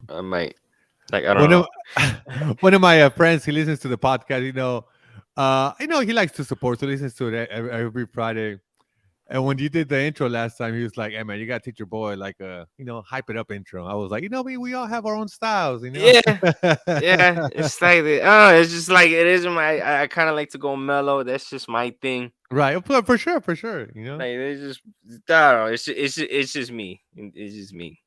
I might. Like I don't One know. of one of my friends, he listens to the podcast. He likes to support, so he listens to it every Friday. And when you did the intro last time, he was like, "Hey man, you gotta teach your boy like hype it up intro." I was like, we all have our own styles, Yeah, yeah. It's like it's just like it isn't my. I kind of like to go mellow. That's just my thing. Right, for sure, for sure. Like it's just I don't know. It's just me. It's just me.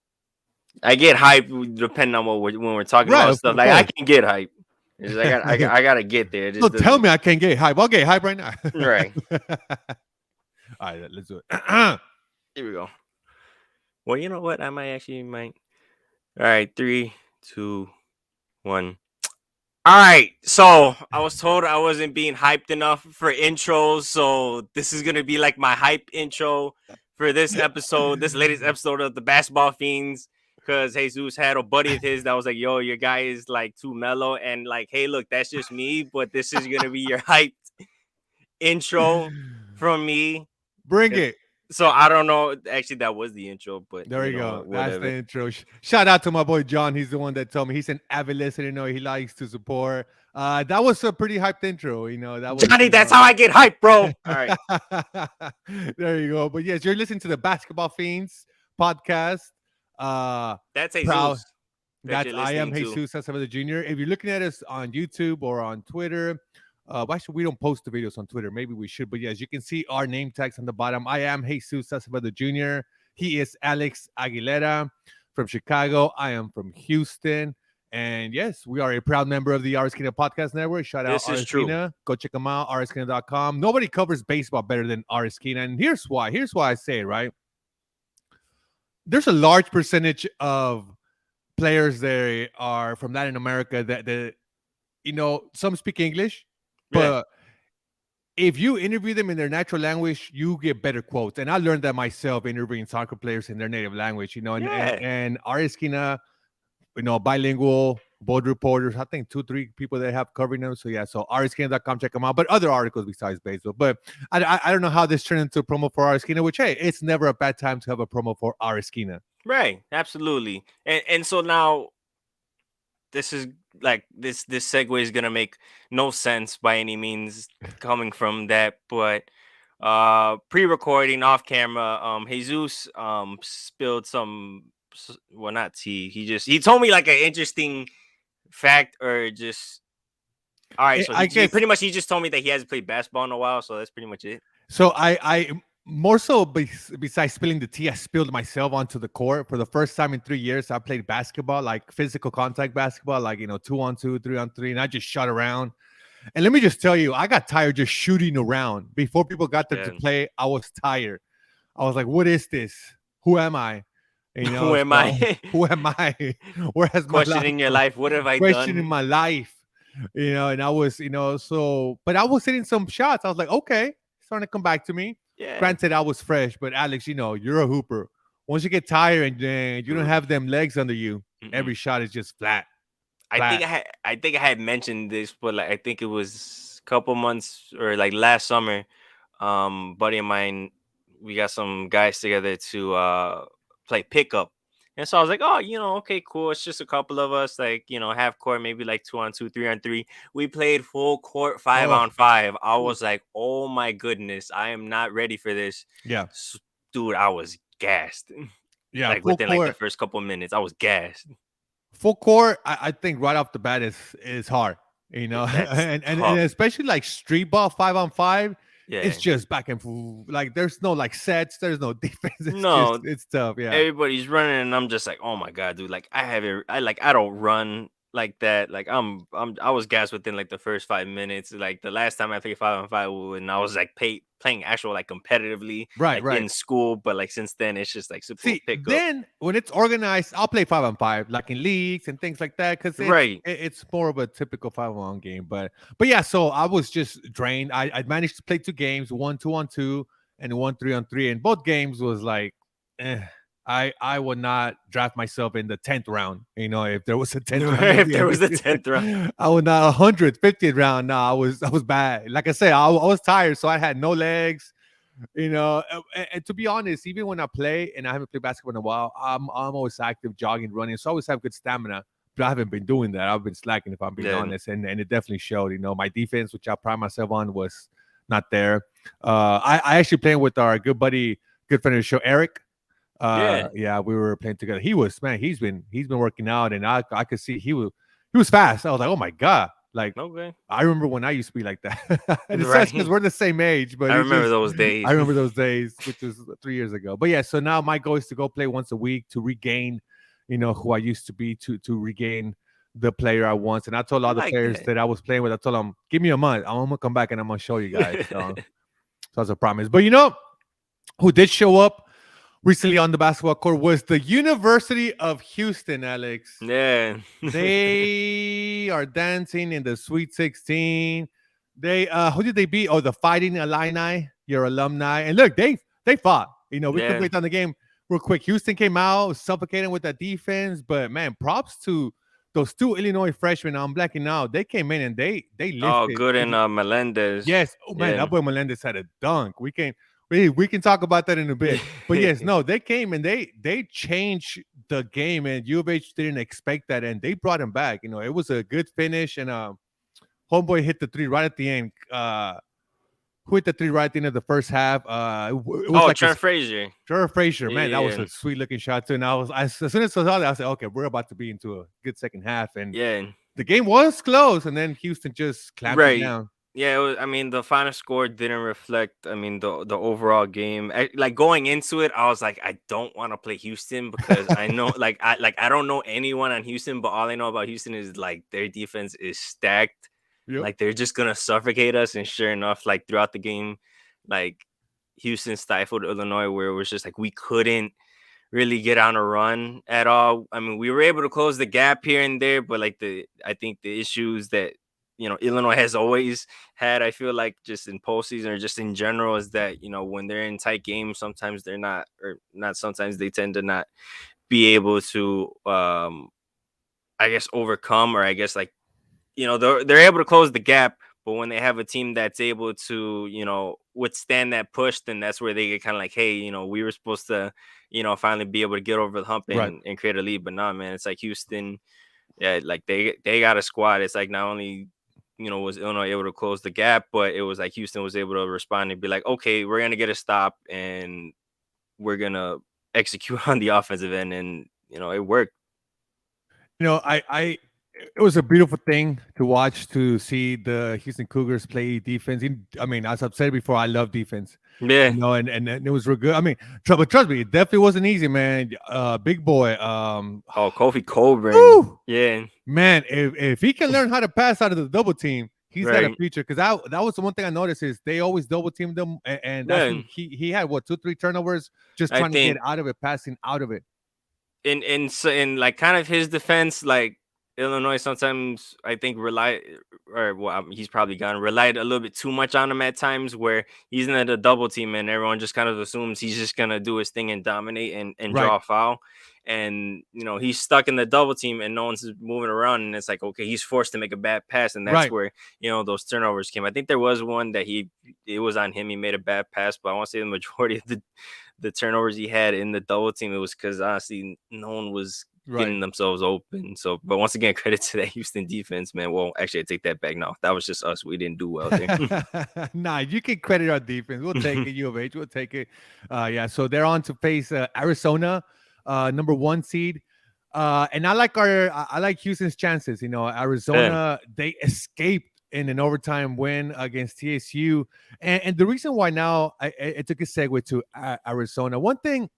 I get hype depending on when we're talking Right, about of stuff. Like I course. can get hype. It's just, I gotta get there. It just Don't tell doesn't. me I can't get hype. I'll get hype right now. Right. All right, let's do it. Here we go. Well, you know what? I might. All right, 3, 2, 1. All right, so I was told I wasn't being hyped enough for intros, so this is gonna be like my hype intro for this episode, this latest episode of the Basketball Fiends. Because Jesus had a buddy of his that was like, "Yo, your guy is like too mellow," and like, "Hey, look, that's just me, but this is gonna be your hyped intro from me." Bring it. So I don't know. Actually, that was the intro, but There we go. That's the whatever. intro. Shout out to my boy John. He's the one that told me he's an avid listener. He likes to support. That was a pretty hyped intro. That was Johnny, that's how I get hyped, bro. All right, there you go. But yes, you're listening to the Basketball Fiends podcast. that's Proud. Jesus that That's you're I am listening to. Jesus Acevedo Jr. If you're looking at us on YouTube or on Twitter, why should we don't post the videos on Twitter? Maybe we should. But yes, you can see our name tags on the bottom. I am Jesus Acevedo Jr. He is Alex Aguilera from Chicago. I am from Houston. And yes, we are a proud member of the Our Esquina Podcast Network. Shout out This Our is true. Esquina. Go check them out, ouresquina.com. Nobody covers baseball better than Our Esquina. And here's why. Here's why I say it, right? There's a large percentage of players there are from Latin America that some speak English, Yeah. but if you interview them in their natural language, you get better quotes. And I learned that myself interviewing soccer players in their native language, and Yeah. Our Esquina, bilingual, board reporters. I think 2-3 people that have covering them. So yeah, so ouresquina.com, check them out. But other articles besides baseball. But I don't know how this turned into a promo for Our Esquina, which hey, it's never a bad time to have a promo for Our Esquina. Right. Absolutely. And so now this is like this segue is gonna make no sense by any means coming from that, but pre-recording off camera, Jesus spilled some well, not tea. He told me like an interesting fact or just all right, so I guess pretty much he just told me that he hasn't played basketball in a while, so that's pretty much it. so. I more so besides spilling the tea, I spilled myself onto the court for the first time in 3 years. I played basketball, like physical contact basketball, like 2-on-2, 3-on-3, and I just shot around. And let me just tell you, I got tired just shooting around. Before people got there to Yeah. play, I was tired. I was like, "What is this? Who am I?" Who am So I? who am I? Where has my life Questioning your gone? life. What have I Questioning done? my life. And I was, but I was hitting some shots. I was like, okay, starting to come back to me. Yeah. Granted, I was fresh, but Alex, you're a hooper. Once you get tired and then you don't Dude. have them legs under you, Mm-mm. every shot is just flat. I think I had mentioned this, but like I think it was a couple months or like last summer. Buddy of mine, we got some guys together to play pickup. And so I was like, oh, okay, cool. It's just a couple of us, like, half court, maybe like 2-on-2, 3-on-3. We played full court, five Oh, on five. I was like, oh my goodness, I am not ready for this. yeah, Dude, I was gassed. yeah. Like Full within like the court, first couple of minutes, I was gassed. full court. I think right off the bat is hard. That's And tough. especially like street ball 5-on-5. Yeah. It's just back and forth. Like there's no like sets. There's no defense. No, It's tough. Yeah. everybody's running, and I'm just like, oh my god, dude! Like I don't run like that. Like I was gassed within like the first 5 minutes. Like the last time I played 5-on-5, and I was like playing actual like competitively, Right. like Right. in school. But like since then, it's just like simple See, pickup. then when it's organized, I'll play 5-on-5, like in leagues and things like that, because Right. it's more of a typical 5-on game. But yeah, so I was just drained. I managed to play 2 games, one 2-on-2 and one 3-on-3, and both games was like, I would not draft myself in the 10th round. If there was a 10th round, If there was a 10th round. I would not 150th round. No, I was bad. Like I said, I was tired, so I had no legs. And to be honest, even when I play and I haven't played basketball in a while, I'm always active, jogging, running, so I always have good stamina. But I haven't been doing that. I've been slacking, if I'm being Yeah, honest, and it definitely showed. My defense, which I pride myself on, was not there. I actually playing with our good buddy, good friend of the show, Eric. yeah, Yeah, we were playing together. He was, man, he's been working out, and I could see he was fast. I was like, oh my god, like okay, I remember when I used to be like that. And it sucks because right. we're the same age, but I it's remember just those days. I remember those days, which was 3 years ago. But yeah, so now my goal is to go play once a week to regain, who I used to be, to regain the player I once. And I told I all the like players that I was playing with, I told them, give me a month. I'm gonna come back and I'm gonna show you guys. So, that. so that's a promise. But who did show up recently on the basketball court was the University of Houston, Alex. Yeah. They are dancing in the Sweet 16. They who did they beat? Oh, the Fighting Illini, your alumni. And look, they fought. We could Yeah. break down the game real quick. Houston came out suffocating with that defense, but man, props to those two Illinois freshmen. I'm blacking out. They came in and they Oh, lifted. good and Melendez. Yes. Oh man, Yeah. that boy Melendez had a dunk. We can talk about that in a bit. But yes, no, they came and they changed the game, and U of H didn't expect that, and they brought him back. It was a good finish, and homeboy hit the three right at the end. Who hit the three right at the end of the first half? It was Oh, like Trent Frazier. Trevor Frazier, man, that was Yeah. a sweet looking shot too. And as soon as I saw that, I said, okay, we're about to be into a good second half, and Yeah. the game was close, and then Houston just clamped it Right. down. Yeah, I mean, the final score didn't reflect. I mean, the overall game. Like going into it, I was like, I don't want to play Houston because I know, I don't know anyone on Houston, but all I know about Houston is like their defense is stacked. Yep. Like they're just gonna suffocate us. And sure enough, like throughout the game, like Houston stifled Illinois, where it was just like we couldn't really get on a run at all. I mean, we were able to close the gap here and there, but like I think the issues that Illinois has always had, I feel like just in postseason or just in general, is that when they're in tight games, sometimes they're not, or not sometimes, they tend to not be able to, I guess, overcome, or I guess like they're able to close the gap, but when they have a team that's able to withstand that push, then that's where they get kind of like, hey, we were supposed to finally be able to get over the hump Right. and create a lead, but not, man, it's like Houston, yeah, like they got a squad. It's like not only was Illinois able to close the gap, but it was like Houston was able to respond and be like, okay, we're gonna get a stop and we're gonna execute on the offensive end, and it worked. I it was a beautiful thing to watch, to see the Houston Cougars play defense. I mean, as I've said before, I love defense. Yeah. And it was real good. I mean, but trust me, it definitely wasn't easy, man. Big boy, Oh, Kofi Coburn. woo, Yeah. man, if he can learn how to pass out of the double team, he's got a Right. future. Because that was the one thing I noticed is they always double team them, and that's Yeah. when he had what 2-3 turnovers just I trying to get think out of it, passing out of it. in like kind of his defense, like Illinois sometimes I think he's probably gone relied a little bit too much on him at times, where he's in a double team and everyone just kind of assumes he's just gonna do his thing and dominate and Right, draw a foul. And he's stuck in the double team and no one's moving around, and it's like, okay, he's forced to make a bad pass, and that's right. where those turnovers came. I think there was one that it was on him, he made a bad pass, but I want to say the majority of the turnovers he had in the double team, it was because honestly no one was Right. getting themselves open. So, but once again, credit to that Houston defense, man. Well, actually, I take that back now. That was just us. We didn't do well there. Nah, you can credit our defense. We'll take it. U of H, we'll take it. Yeah, so they're on to face Arizona, number 1 seed. And I like Houston's chances. Yeah. Arizona, they escaped in an overtime win against TSU, and the reason why now I took a segue to Arizona. One thing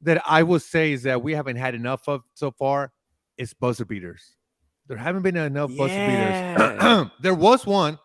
that I will say is that we haven't had enough of so far is buzzer beaters. There haven't been enough buzzer beaters. Yeah. There was one.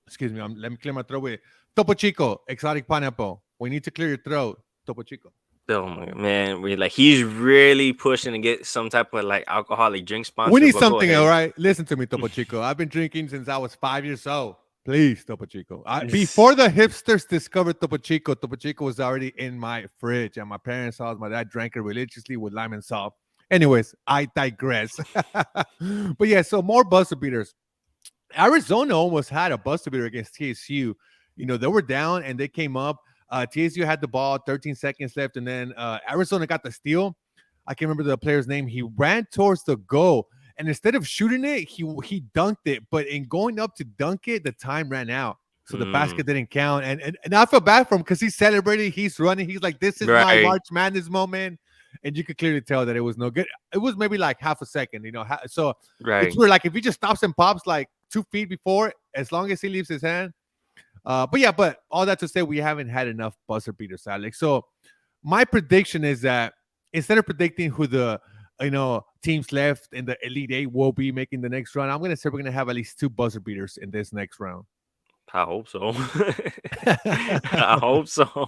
Excuse me. Let me clear my throat with Topo Chico, exotic pineapple. We need to clear your throat, Topo Chico. Oh my man, we like he's really pushing to get some type of like alcoholic drink We sponsor. need But go something, all ahead. right? Listen to me, Topo Chico. I've been drinking since I was 5 years old. Please, Topo Chico. Before the hipsters discovered Topo Chico was already in my fridge at my parents' house. My dad drank it religiously with lime and salt. Anyways, I digress. But yeah, so more buzzer beaters. Arizona almost had a buzzer beater against TSU. They were down and they came up. TSU had the ball, 13 seconds left, and then Arizona got the steal. I can't remember the player's name. He ran towards the goal, and instead of shooting it, he dunked it. But in going up to dunk it, the time ran out, so the Mm, basket didn't count. And I feel bad for him because he's celebrating, he's running, he's like, "This is my right, March Madness moment," and you could clearly tell that it was no good. It was maybe like half a second, so it's right. weird. Like if he just stops and pops like 2 feet before, as long as he leaves his hand. But all that to say, we haven't had enough buzzer beaters, Alex. So my prediction is that instead of predicting who the teams left in the Elite Eight will be making the next round, I'm gonna say we're gonna have at least two buzzer beaters in this next round. I hope so. I hope so.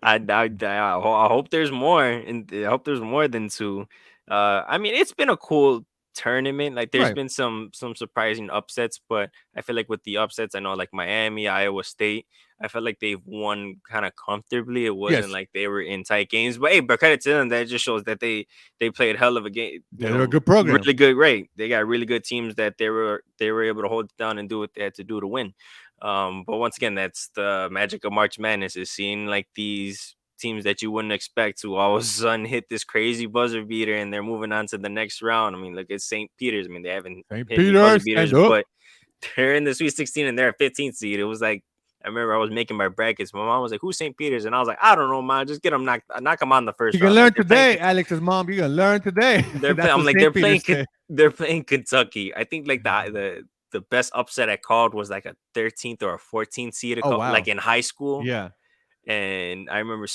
I hope there's more, and I hope there's more than two. I mean, it's been a cool tournament. Like, there's Right. been some surprising upsets, but I feel like with the upsets, I know like Miami, Iowa State. I felt like they've won kind of comfortably. It wasn't Yes. like they were in tight games, but hey, but credit to them. That just shows that they played hell of a game. They're a good program. Really good. Right, they got really good teams that they were able to hold down and do what they had to do to win. But once again, that's the magic of March Madness, is seeing like these teams that you wouldn't expect to all of a sudden hit this crazy buzzer beater and they're moving on to the next round. I mean, look at St. Peter's. I mean, they haven't St. hit any buzzer Peter, beaters, stand up. but they're in the Sweet 16 and they're a 15th seed. It was like, I remember I was making my brackets. My mom was like, "Who's St. Peter's?" And I was like, "I don't know, man. Just get them knock them on the You first can round. Like learn today, Alex's mom. You can learn today. That's I'm what like St. Peter said. they're playing Kentucky. I think like the best upset I called was like a 13th or a 14th seed, Oh like wow. in high school. Yeah. And I remember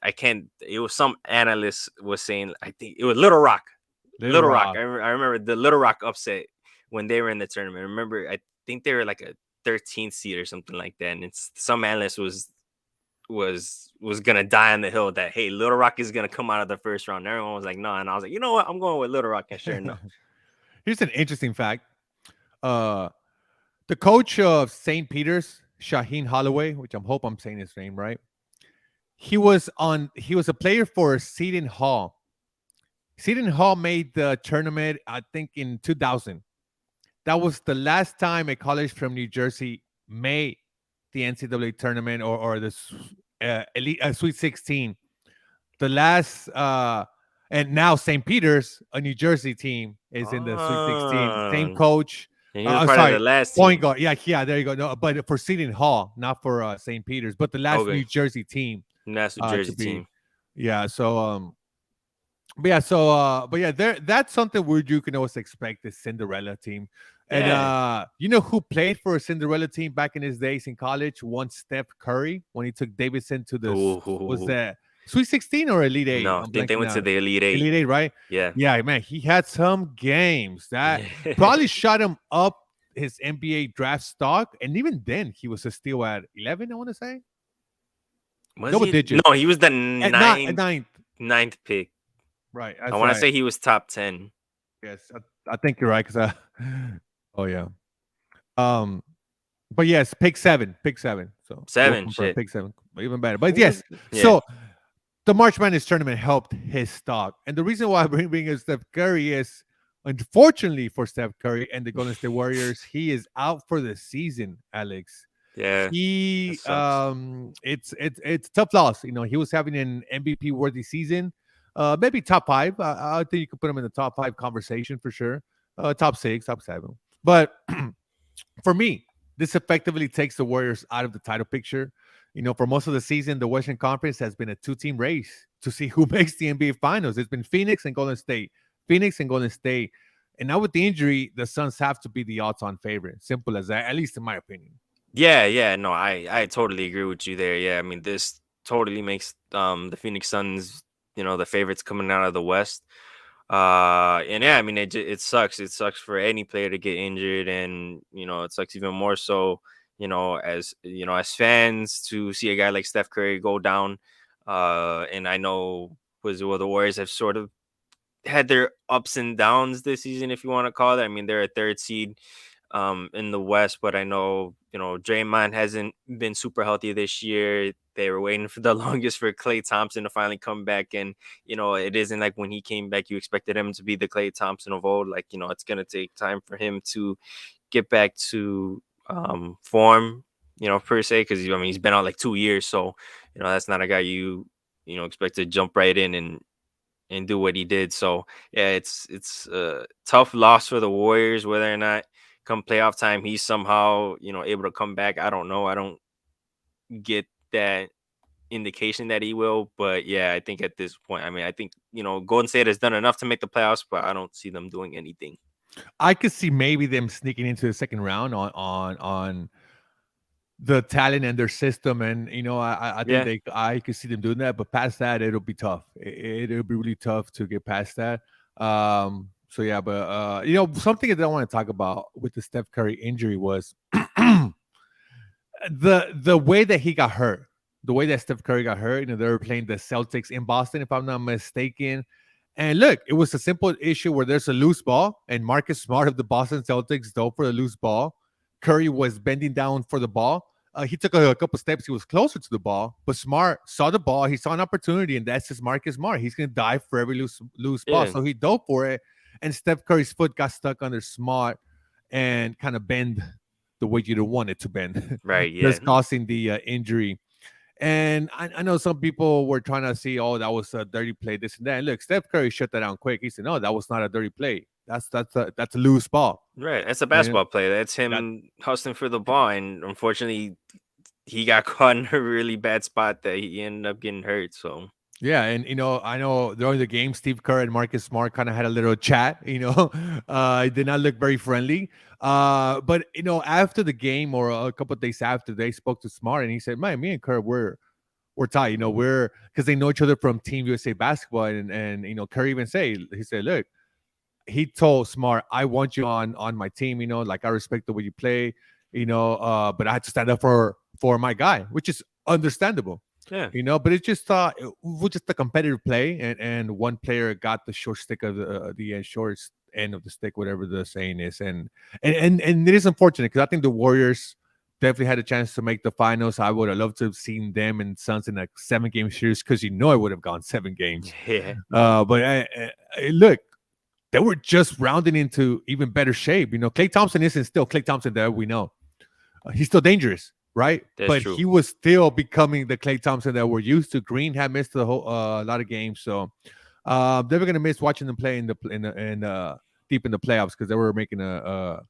I can't. It was some analyst was saying, I think it was Little Rock. Little Little Rock. Rock. I remember the Little Rock upset when they were in the tournament. I remember, I think they were like a 13th seed or something like that. And it's some analyst was gonna die on the hill that, hey, Little Rock is gonna come out of the first round. And everyone was like, no, and I was like, you know what, I'm going with Little Rock, and sure enough. Here's an interesting fact. Uh, the coach of St. Peter's, Shaheen Holloway, which I hope I'm saying his name right. He was a player for Seton Hall. Seton Hall made the tournament, I think, in 2000. That was the last time a college from New Jersey made the NCAA tournament or the elite Sweet 16. The last and now St. Peter's, a New Jersey team, is in the Sweet 16. Same Oh, coach. and he was I'm part of the sorry, last point team. guard. Yeah, yeah, there you go. No, but for Seton Hall, not for St. Peter's, but the last Okay, New Jersey team and that's the to Jersey be. team. Yeah, so there that's something weird you can always expect the Cinderella team. And Yeah. you know who played for a Cinderella team back in his days in college? One Steph Curry when he took Davidson to was Oh that Sweet 16 or Elite Eight? no, I I'm think they blanking went to out. the Elite Eight. Elite Eight, right? Yeah. Yeah, man, he had some games that Yeah. probably shot him up his NBA draft stock, and even then he was still at 11. I want to say Was double he? digit No, he was the at not at ninth ninth. ninth pick. Right, I that's want to right. say he was top 10. Yes, I think you're right. Because oh yeah. Um, but yes, pick seven. So we'll 7 confirm shit. pick seven, even better. But Who was? yes, Yeah. so the March Madness tournament helped his stock, and the reason why I bring in Steph Curry is, unfortunately for Steph Curry and the Golden State Warriors, he is out for the season. Alex, Yeah. That he sucks. it's tough loss. He was having an MVP worthy season, maybe top five. I think you could put him in the top five conversation for sure. Top six, top seven, but for me, this effectively takes the Warriors out of the title picture. For most of the season, the Western Conference has been a two-team race to see who makes the NBA Finals. It's been Phoenix and Golden State, Phoenix and Golden State, and now with the injury, the Suns have to be the odds-on favorite. Simple as that, at least in my opinion. Yeah, yeah, no, I totally agree with you there. Yeah, I mean, this totally makes the Phoenix Suns, the favorites coming out of the West. And yeah, I mean, it sucks. It sucks for any player to get injured, and it sucks even more so, as fans, to see a guy like Steph Curry go down. And I know the Warriors have sort of had their ups and downs this season, if you want to call it. I mean, they're a third seed in the West, but I know, Draymond hasn't been super healthy this year. They were waiting for the longest for Klay Thompson to finally come back. And, it isn't like when he came back, you expected him to be the Klay Thompson of old. Like, it's going to take time for him to get back to form. per se, because I mean he's been out like 2 years, so that's not a guy expect to jump right in and do what he did. So yeah, it's a tough loss for the Warriors. Whether or not come playoff time he's somehow able to come back, I don't know. I don't get that indication that he will, but yeah, I think at this point, I mean, I think Golden State has done enough to make the playoffs, but I don't see them doing anything. I could see maybe them sneaking into the second round on the talent and their system, and I think Yeah, I could see them doing that. But past that, it'll be tough. It'll be really tough to get past that. So yeah, but something that I want to talk about with the Steph Curry injury was the way that he got hurt, the way that Steph Curry got hurt. They were playing the Celtics in Boston, if I'm not mistaken. And look, it was a simple issue where there's a loose ball, and Marcus Smart of the Boston Celtics dove for the loose ball. Curry was bending down for the ball. He took a couple steps. He was closer to the ball, but Smart saw the ball. He saw an opportunity, and that's just Marcus Smart. He's going to dive for every loose ball. yeah, So he dove for it, and Steph Curry's foot got stuck under Smart and kind of bend the way you don't want it to bend, right, yeah, thus causing the injury. And I know some people were trying to see, oh, that was a dirty play, this and that. And look, Steph Curry shut that down quick. He said, no, that was not a dirty play. That's a loose ball. right. That's a And basketball play. That's that him hustling for the ball, and unfortunately, he got caught in a really bad spot that he ended up getting hurt. So Yeah, and I know during the game, Steve Kerr and Marcus Smart kind of had a little chat. It did not look very friendly. But after the game or a couple of days after, they spoke to Smart, and he said, "Man, me and Kerr, we're tight. We're because they know each other from Team USA basketball." And Kerr even he said, "Look, he told Smart, I want you on my team. Like I respect the way you play. But I had to stand up for my guy, which is understandable." yeah, But it's just it was just a competitive play, and one player got the short stick of the short end of the stick, whatever the saying is, and it is unfortunate because I think the Warriors definitely had a chance to make the finals. I would have loved to have seen them and Suns in a 7-game series because it would have gone 7 games. yeah, But look, they were just rounding into even better shape. Klay Thompson isn't still Klay Thompson that we know. He's still dangerous, right? that's But true. he was still becoming the Klay Thompson that we're used to. Green had missed a whole a lot of games, so they were gonna miss watching them play deep in the playoffs because they were making a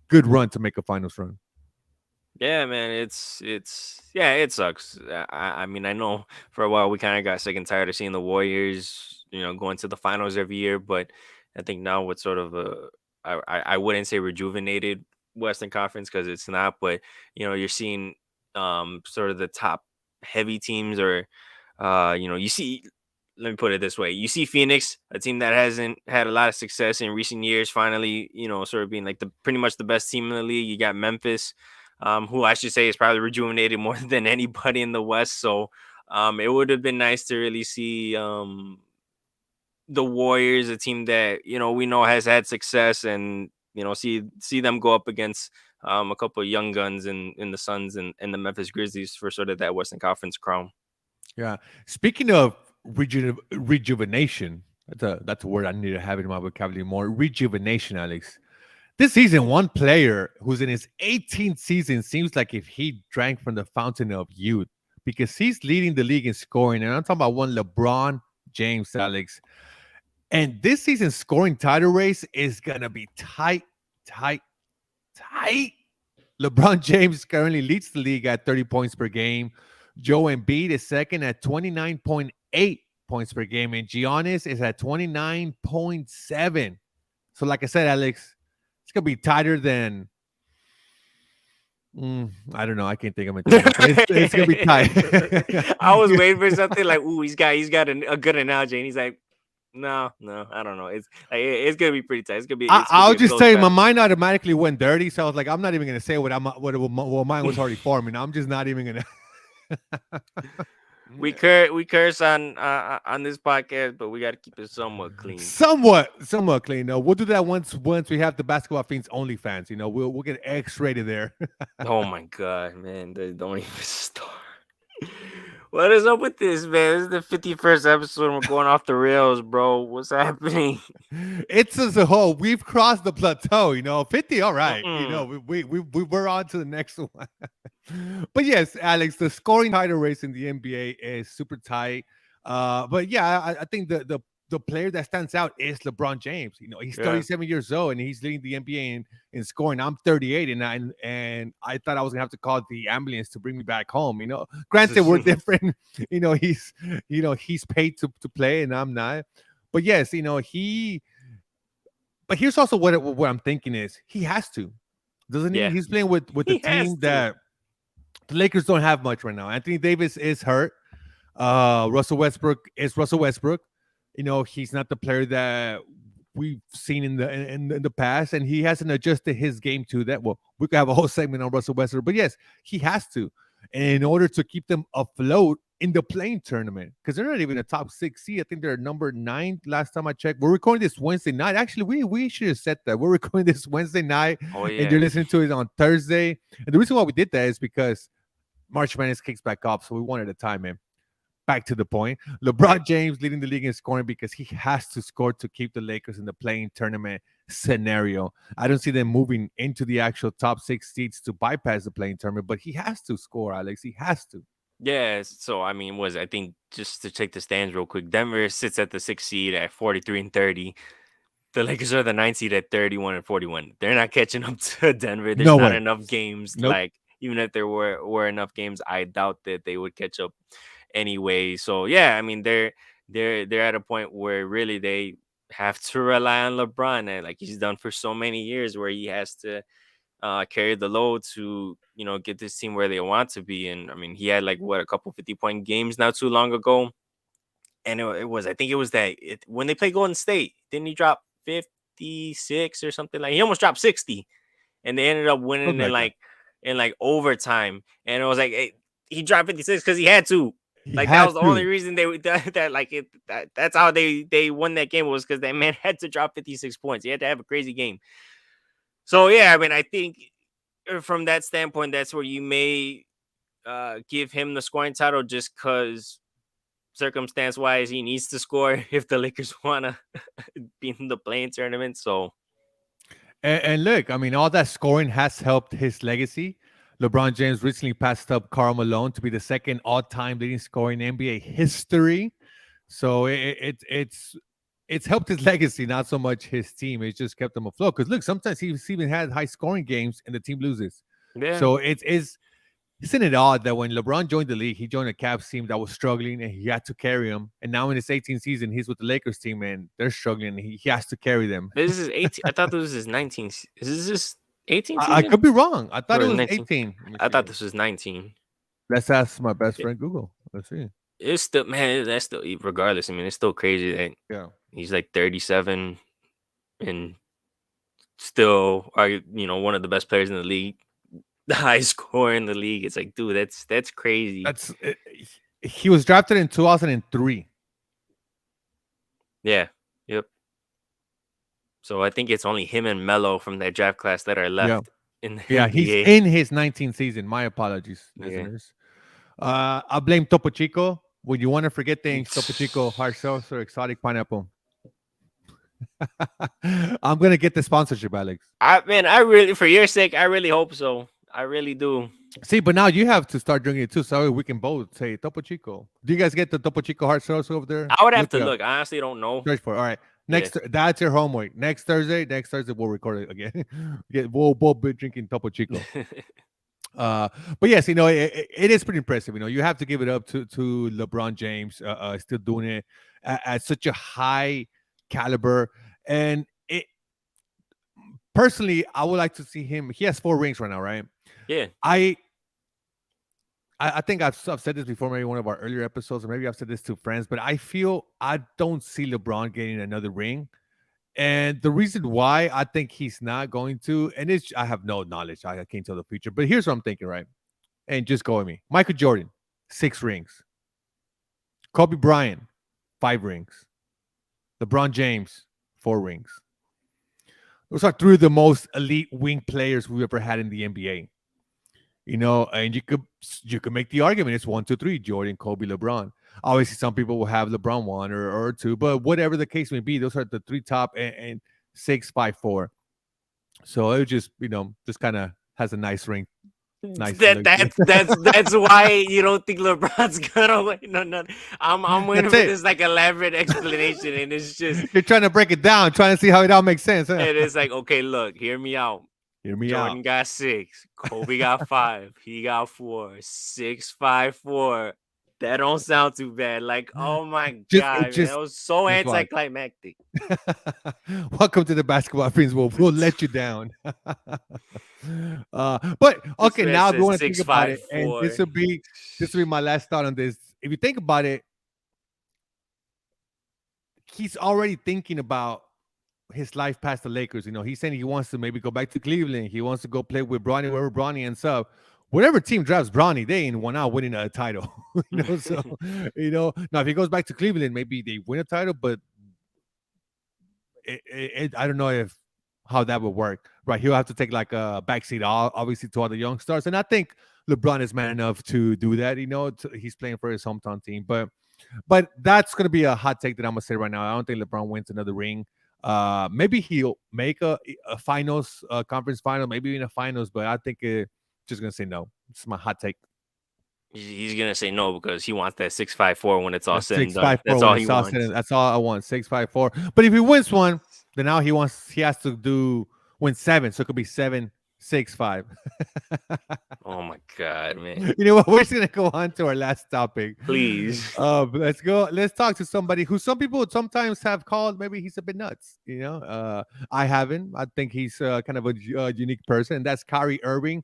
good run to make a finals run. Yeah, man, it's yeah, it sucks. I mean, I know for a while we kind of got sick and tired of seeing the Warriors, going to the finals every year. But I think now with sort of I wouldn't say rejuvenated Western Conference because it's not, but you're seeing sort of the top heavy teams, or you see. Let me put it this way: you see Phoenix, a team that hasn't had a lot of success in recent years, finally, sort of being like the pretty much the best team in the league. You got Memphis, who I should say is probably rejuvenated more than anybody in the West. So it would have been nice to really see the Warriors, a team that we know has had success, and see them go up against a couple of young guns in the Suns and the Memphis Grizzlies for sort of that Western Conference crown. Yeah. Speaking of rejuvenation, that's a word I need to have in my vocabulary more. Rejuvenation, Alex. This season, one player who's in his 18th season seems like if he drank from the fountain of youth because he's leading the league in scoring. And I'm talking about one LeBron James, Alex. And this season's scoring title race is going to be tight, tight, tight. LeBron James currently leads the league at 30 points per game. Joe Embiid is second at 29.8 points per game. And Giannis is at 29.7. So, like I said, Alex, it's gonna be tighter than I don't know. I can't think of anything else. But it's gonna be tight. I was waiting for something like, "Ooh, he's got a good analogy," and he's like, "No, no, I don't know. It's gonna be pretty tight. It's gonna I'll be a just close tell you, my battle." mind automatically went dirty. So I was like, I'm not even gonna say what mine was already forming. I'm just not even gonna. We curse on this podcast, but we got to keep it somewhat clean. Somewhat clean. No, we'll do that once we have the basketball fiends OnlyFans. We'll get X-rated there. Oh my god, man! Don't even start. What is up with this, man? This is the 51st episode, and we're going off the rails, bro. What's happening? It's as a whole. We've crossed the plateau. 50. All right. Mm-mm. We we're on to the next one. But yes, Alex, the scoring title race in the NBA is super tight. But yeah, I think the player that stands out is LeBron James. You know, he's Yeah. 37 years old and he's leading the NBA in scoring. I'm 38, and I thought I was gonna have to call the ambulance to bring me back home. You know, granted we're different. you know, he's he's paid to play and I'm not. But yes, he. But here's also what I'm thinking is he has to, doesn't he? Yeah. He's playing with the He has team to. that the Lakers don't have much right now. Anthony Davis is hurt. Russell Westbrook is Russell Westbrook. You know, he's not the player that we've seen in the past, and he hasn't adjusted his game to that. Well, we could have a whole segment on Russell Westbrook, but yes, he has to, and in order to keep them afloat in the playing tournament, because they're not even a top 6 seed. I think they're number 9 last time I checked. We're recording this Wednesday night. Actually, we should have said that we're recording this Wednesday night, Oh and yeah. you're listening to it on Thursday. And the reason why we did that is because March Madness kicks back off, so we wanted to time him. Back to the point, Right. LeBron James leading the league in scoring because he has to score to keep the Lakers in the playing tournament scenario. I don't see them moving into the actual top 6 seeds to bypass the playing tournament, but he has to score, Alex. He has to. Yeah. So I mean, I think just to check the stands real quick, Denver sits at the 6th seed at 43-30. The Lakers are the 9th seed at 31-41. They're not catching up to Denver. There's No not way. enough games. Nope. Like even if there were enough games, I doubt that they would catch up anyway. So yeah, I mean they're at a point where really they have to rely on LeBron, and like he's done for so many years, where he has to carry the load to get this team where they want to be. And I mean he had like what, a couple 50-point games not too long ago, and it was, I think it was when they played Golden State, didn't he drop 56 or something? Like he almost dropped 60, and they ended up winning Something in like that. like overtime. And it was like he dropped 56 because he had to. He Like that had was the only to. reason that like that's how they won that game, was because that man had to drop 56 points. He had to have a crazy game. So yeah, I mean I think from that standpoint, that's where you may give him the scoring title, just because circumstance wise he needs to score if the Lakers want to be in the playing tournament. So And look, I mean, all that scoring has helped his legacy. LeBron James recently passed up Karl Malone to be the second all-time leading scorer in NBA history. So it's helped his legacy, not so much his team. It's just kept him afloat. Because look, sometimes he's even had high scoring games and the team loses. yeah, So isn't it odd that when LeBron joined the league, he joined a Cavs team that was struggling and he had to carry them. And now in his 18th season, he's with the Lakers team and they're struggling. And he has to carry them. this is 18. I thought this was his 19. Is this 18 I season could be wrong. I thought or it was 19? 18. Let me I see thought here. this was 19. Let's ask my best It- friend Google. Let's see. It's still, man. That's still, regardless. I mean, it's still crazy that Yeah. he's like 37 and still are one of the best players in the league, the highest scorer in the league. It's like, dude, that's crazy. He was drafted in 2003. Yeah. Yep. So I think it's only him and Melo from that draft class that are Yeah. left in the Yeah, he's NBA. in his 19th season. My apologies, Yeah. listeners. I blame Topo Chico. When you want to forget things, Topo Chico, hard seltzer, exotic pineapple. I'm gonna get the sponsorship, Alex. I really, for your sake, I really hope so. I really do. See, but now you have to start drinking it too, so we can both say Topo Chico. Do you guys get the Topo Chico hard seltzer over there? I would have Look to it up. look. I honestly don't know. Search for it. All right. Yeah. That's your homework. Next Thursday we'll record it again. Yeah, we'll both be drinking Topo Chico. But yes, it is pretty impressive. You have to give it up to LeBron James, still doing it at such a high caliber. And personally, I would like to see him. He has 4 rings right now, right? Yeah. I think I've said this before, maybe one of our earlier episodes, or maybe I've said this to friends, but I feel I don't see LeBron getting another ring. And the reason why I think he's not going to, and I have no knowledge, I can't tell the future, but here's what I'm thinking, right? And just go with me. Michael Jordan, 6 rings. Kobe Bryant, 5 rings. LeBron James, 4 rings. Those are 3 of the most elite wing players we've ever had in the NBA. And you could make the argument it's 1, 2, 3, Jordan, Kobe, LeBron. Obviously, some people will have LeBron 1 or 2, but whatever the case may be, those are the 3 top and 6, 5, 4. So it just kind of has a nice ring Nice. Look. That's why you don't think LeBron's gonna win. No, no, I'm waiting That's for it. this like elaborate explanation, and it's just You're trying to break it down, trying to see how it all makes sense. Huh? it is like, okay, look, hear me out. Hear me out. Jordan got 6, Kobe got 5, he got 4, 6, 5, 4. That don't sound too bad. Like, oh my It god, man, that just was so just watch. anticlimactic. Welcome to the basketball friends. We'll let you down. But This okay, man now if you says want to think six about five it, and four. this will be my last thought on this. If you think about it, he's already thinking about his life past the Lakers. He's saying he wants to maybe go back to Cleveland. He wants to go play with Bronny, wherever Bronny ends up. Whatever team drafts Bronny, they ain't one out winning a title. So now if he goes back to Cleveland, maybe they win a title, but I don't know if how that would work. Right, he'll have to take like a backseat, obviously, to all the young stars, and I think LeBron is man enough to do that. He's playing for his hometown team, but that's gonna be a hot take that I'm gonna say right now. I don't think LeBron wins another ring. Maybe he'll make a finals, conference final, maybe in a finals, but I think just gonna say no. It's my hot take. He's gonna say no because he wants that 6'5'4" when it's all That's said and six done. five four That's when all he it's all said. wants. That's all I want. 6'5'4". But if he wins one, then now he has to win 7, so it could be 7-6-5. Oh my god, man! You know what? We're just gonna go on to our last topic. Please. But let's go. Let's talk to somebody who some people sometimes have called maybe he's a bit nuts. I haven't. I think he's kind of a unique person, and that's Kyrie Irving.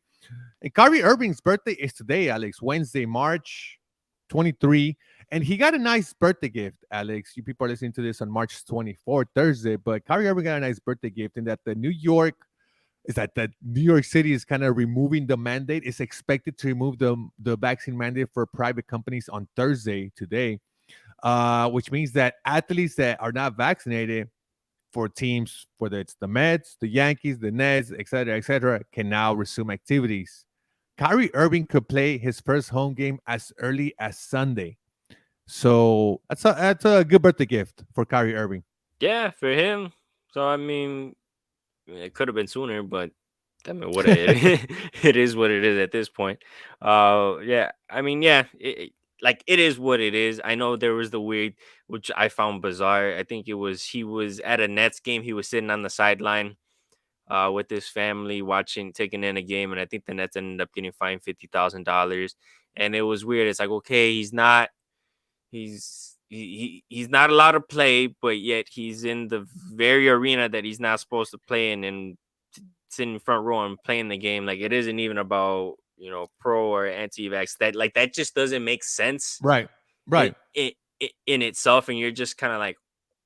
And Kyrie Irving's birthday is today, Alex, Wednesday, March 23. And he got a nice birthday gift, Alex. You people are listening to this on March 24th, Thursday. But Kyrie Irving got a nice birthday gift in that the New York City is kind of removing the mandate. It's expected to remove the vaccine mandate for private companies on Thursday today, which means that athletes that are not vaccinated for teams, whether it's the Mets, the Yankees, the Nets, et cetera, can now resume activities. Kyrie Irving could play his first home game as early as Sunday. So that's a good birthday gift for Kyrie Irving. Yeah, for him. So I mean, it could have been sooner, but I mean, what it it is what it is at this point. Yeah. I mean, yeah. Like it is what it is. I know there was the weird, which I found bizarre. I think he was at a Nets game. He was sitting on the sideline, with his family watching, taking in a game, and I think the Nets ended up getting fined $50,000. And it was weird. It's like, okay, he's not allowed to play, but yet he's in the very arena that he's not supposed to play in, and sitting in front row and playing the game. Like it isn't even about pro or anti-vax. That just doesn't make sense Right. in Right. in itself, and you're just kind of like,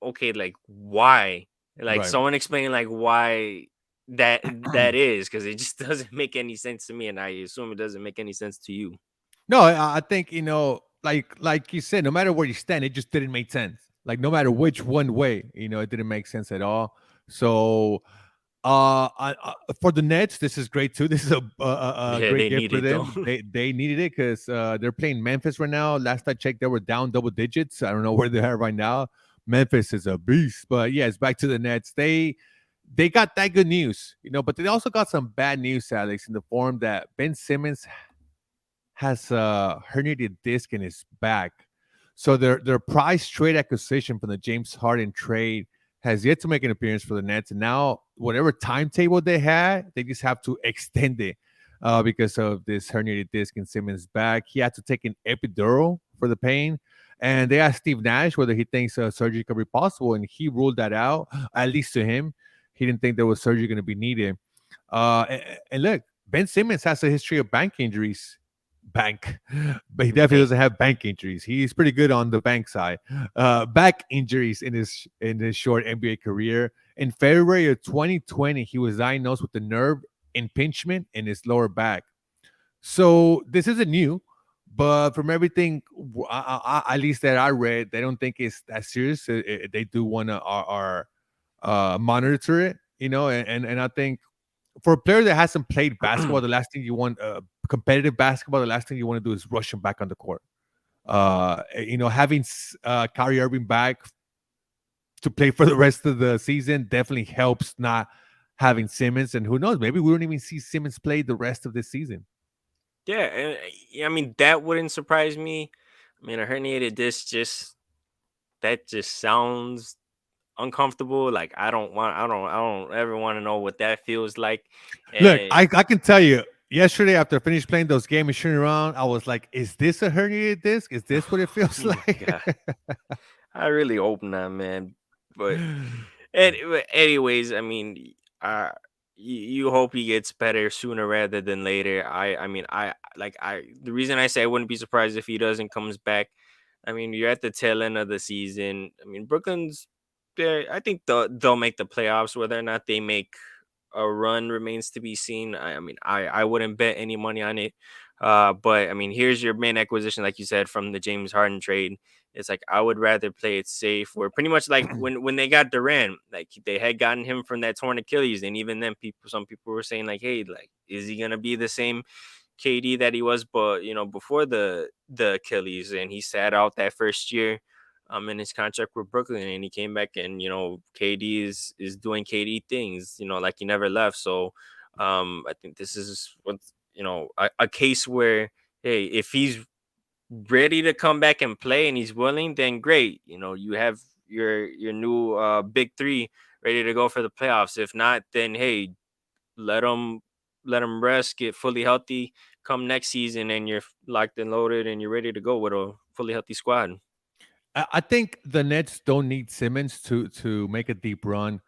okay, like why? Like Right. someone explain like why that is, because it just doesn't make any sense to me, and I assume it doesn't make any sense to you. No, I think like you said, no matter where you stand, it just didn't make sense. Like no matter which one way, it didn't make sense at all. So, for the Nets, this is great too. This is a Yeah, great they gift need for it though. them. They needed it because they're playing Memphis right now. Last I checked, they were down double digits. I don't know where they are right now. Memphis is a beast, but yeah, it's back to the Nets. They got that good news, but they also got some bad news, Alex, in the form that Ben Simmons has a herniated disc in his back. So their price trade acquisition from the James Harden trade has yet to make an appearance for the Nets. And now whatever timetable they had, they just have to extend it because of this herniated disc in Simmons' back. He had to take an epidural for the pain. And they asked Steve Nash whether he thinks surgery could be possible, and he ruled that out. At least to him, he didn't think there was surgery going to be needed. And look, Ben Simmons has a history of bank injuries. But he definitely doesn't have bank injuries. He's pretty good on the bank side. Back injuries in his short NBA career. In February of 2020, he was diagnosed with a nerve impingement in his lower back. So this isn't new, but from everything, at least that I read, they don't think it's that serious. They do want to monitor it, and I think for a player that hasn't played basketball, the last thing you want, competitive basketball, the last thing you want to do is rush him back on the court. Having Kyrie Irving back to play for the rest of the season definitely helps not having Simmons. And who knows, maybe we don't even see Simmons play the rest of this season. Yeah, I mean that wouldn't surprise me. I mean, a herniated disc just that just sounds uncomfortable. Like I don't ever want to know what that feels like. Look, And I can tell you, yesterday after I finished playing those games and shooting around, I was like, is this a herniated disc? Is this what it oh feels my like? god, I really hope not, man. But anyways, I mean, uh, you hope he gets better sooner rather than later. I mean, I the reason I say I wouldn't be surprised if he doesn't comes back. I mean, you're at the tail end of the season. I mean, Brooklyn's there. I think they'll make the playoffs. Whether or not they make a run remains to be seen. I mean, I wouldn't bet any money on it. But I mean, here's your main acquisition, like you said, from the James Harden trade. It's like I would rather play it safe. Where pretty much like when they got Durant, like they had gotten him from that torn Achilles, and even then, some people were saying like, hey, like is he gonna be the same KD that he was, but before the Achilles, and he sat out that first year in his contract with Brooklyn, and he came back, and KD is doing KD things, like he never left. So I think this is what's a case where, hey, if he's ready to come back and play and he's willing, then great. You have your new big three ready to go for the playoffs. If not, then hey, let him let him rest, get fully healthy. Come next season, and you're locked and loaded, and you're ready to go with a fully healthy squad. I think the Nets don't need Simmons to make a deep run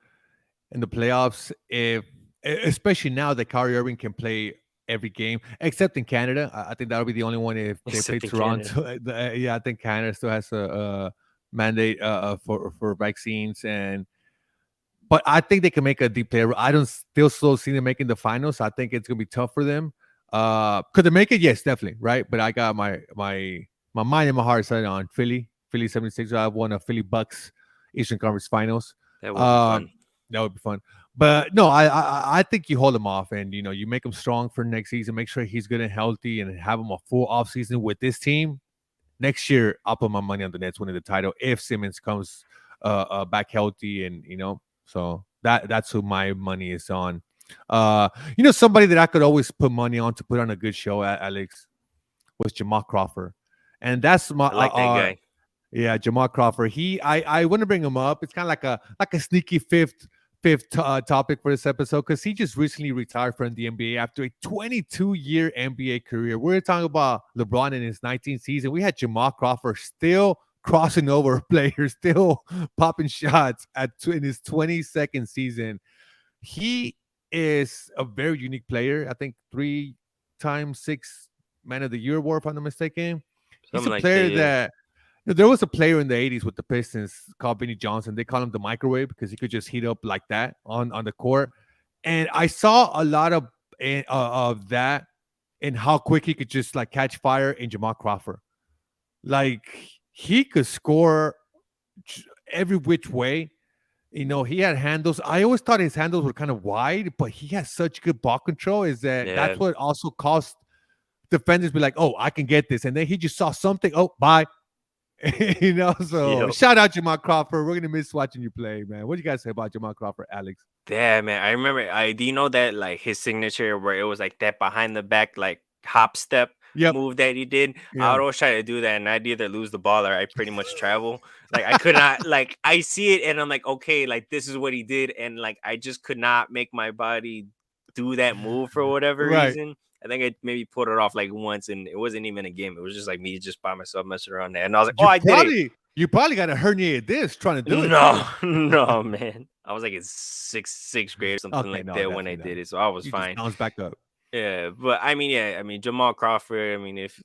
in the playoffs. If especially now that Kyrie Irving can play every game, except in Canada, I think that'll be the only one if they play Except in Canada. Toronto. Yeah, I think Canada still has a mandate for vaccines, and but I think they can make a deep player. I don't still see them making the finals. I think it's gonna be tough for them. Could they make it? Yes, definitely, right? But I got my mind and my heart set on Philly 76. I have won a Philly Bucks Eastern Conference Finals. That would be Um, fun. that would be fun. But no, I think you hold him off, and you make him strong for next season. Make sure he's good and healthy, and have him a full off season with this team. Next year, I'll put my money on the Nets winning the title if Simmons comes back healthy, and so that's who my money is on. Somebody that I could always put money on to put on a good show, Alex, was Jamal Crawford, and that's my I like that guy. yeah, Jamal Crawford. I want to bring him up. It's kind of like a sneaky fifth topic for this episode because he just recently retired from the NBA after a 22-year NBA career. We're talking about LeBron in his 19th season. We had Jamal Crawford still crossing over players, still popping shots in his 22nd season. He is a very unique player. I think 3 times six Man of the Year award, if I'm not mistaken. He's Something a like that. player Yeah. that there was a player in the 80s with the Pistons called Vinny Johnson. They call him the microwave because he could just heat up like that on the court. And I saw a lot of that and how quick he could just like catch fire in Jamal Crawford. Like he could score every which way. He had handles. I always thought his handles were kind of wide, but he has such good ball control. Is Yeah. that's what also caused defenders be like, oh, I can get this, and then he just saw something. Oh, bye. So Yep. shout out Jamal Crawford. We're gonna miss watching you play, man. What do you guys say about Jamal Crawford, Alex? Yeah, man. I remember. I do you know that like his signature where it was like that behind the back like hop step Yep. move that he did. I Yeah. would always try to do that, and I'd either lose the ball or I pretty much travel. Like I could not. Like I see it, and I'm like, okay, like this is what he did, and like I just could not make my body do that move for whatever Right. reason. I think I maybe pulled it off like once, and it wasn't even a game. It was just like me just by myself messing around there, and I was like, oh, You I did it. probably you probably got a herniated disc trying to do it No, too. no, man. I was like in sixth grade or something Okay, like no, that when I definitely not. did it, so I was You just fine. bounce back up. But I mean, yeah, I mean Jamal Crawford. I mean, if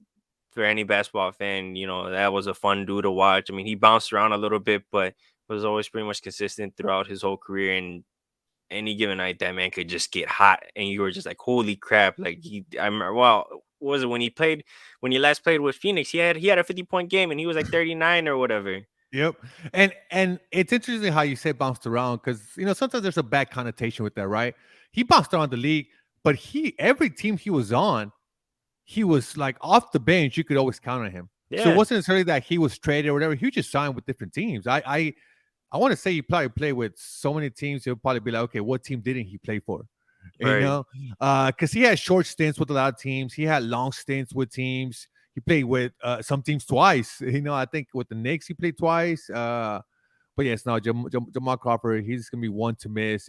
for any basketball fan, that was a fun dude to watch. I mean, he bounced around a little bit, but was always pretty much consistent throughout his whole career. And any given night, that man could just get hot, and you were just like, "Holy crap!" Like I remember. Well, what was it when he last played with Phoenix? He had a 50-point game, and he was like 39 or whatever. Yep. And it's interesting how you say bounced around because sometimes there's a bad connotation with that, right? He bounced around the league, but every team he was on, he was like off the bench. You could always count on him. So it Yeah, wasn't necessarily that he was traded or whatever. He just signed with different teams. I want to say he probably played with so many teams. He'll probably be like, okay, what team didn't he play for? you Right. know, because he had short stints with a lot of teams. He had long stints with teams. He played with some teams twice. I think with the Knicks he played twice. But yes, no, Jamal Crawford, he's gonna be one to miss.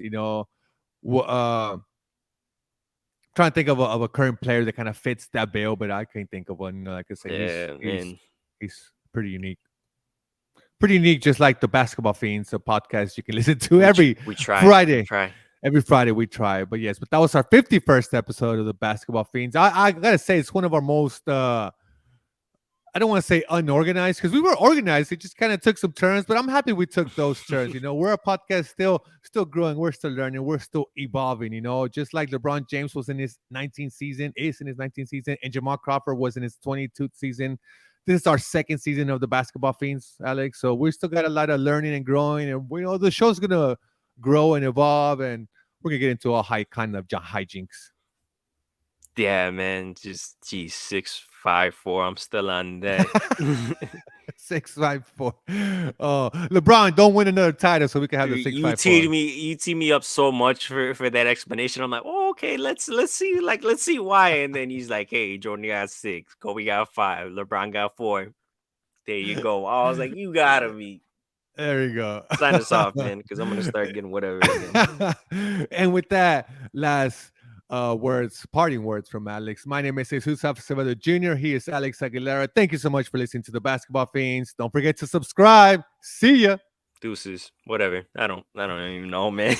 Trying to think of a current player that kind of fits that bill, but I can't think of one. Like I say, he's Yeah, he's man. he's pretty unique. Pretty unique, just like the Basketball Fiends, a podcast you can listen to We tr- every we try. We Friday. try. Every Friday we try. But yes, but that was our 51st episode of the Basketball Fiends. I gotta say, it's one of our most I don't want to say unorganized because we were organized. It just kind of took some turns, but I'm happy we took those turns. We're a podcast still growing. We're still learning. We're still evolving. Just like LeBron James was in his 19th season, and Jamal Crawford was in his 22th season. This is our second season of the Basketball Fiends, Alex. So we still got a lot of learning and growing, and the show's gonna grow and evolve, and we're gonna get into all high kind of hijinks. Yeah, man. Just geez, 6'5'4". I'm still on that. 6'5'4". Oh, LeBron, don't win another title so we can have the six You five teed four. me you teed me up so much for that explanation. I'm like, oh, okay, let's see, let's see why. And then he's like, hey, Jordan got 6, Kobe got 5, LeBron got 4. There you go. I was like, you gotta be There you go. sign us off, man, because I'm gonna start getting whatever again. And with that, last parting words from Alex. My name is Jesus Acevedo Jr. He is Alex Aguilera. Thank you so much for listening to the Basketball Fiends. Don't forget to subscribe. See ya. Deuces, whatever. I don't even know, man.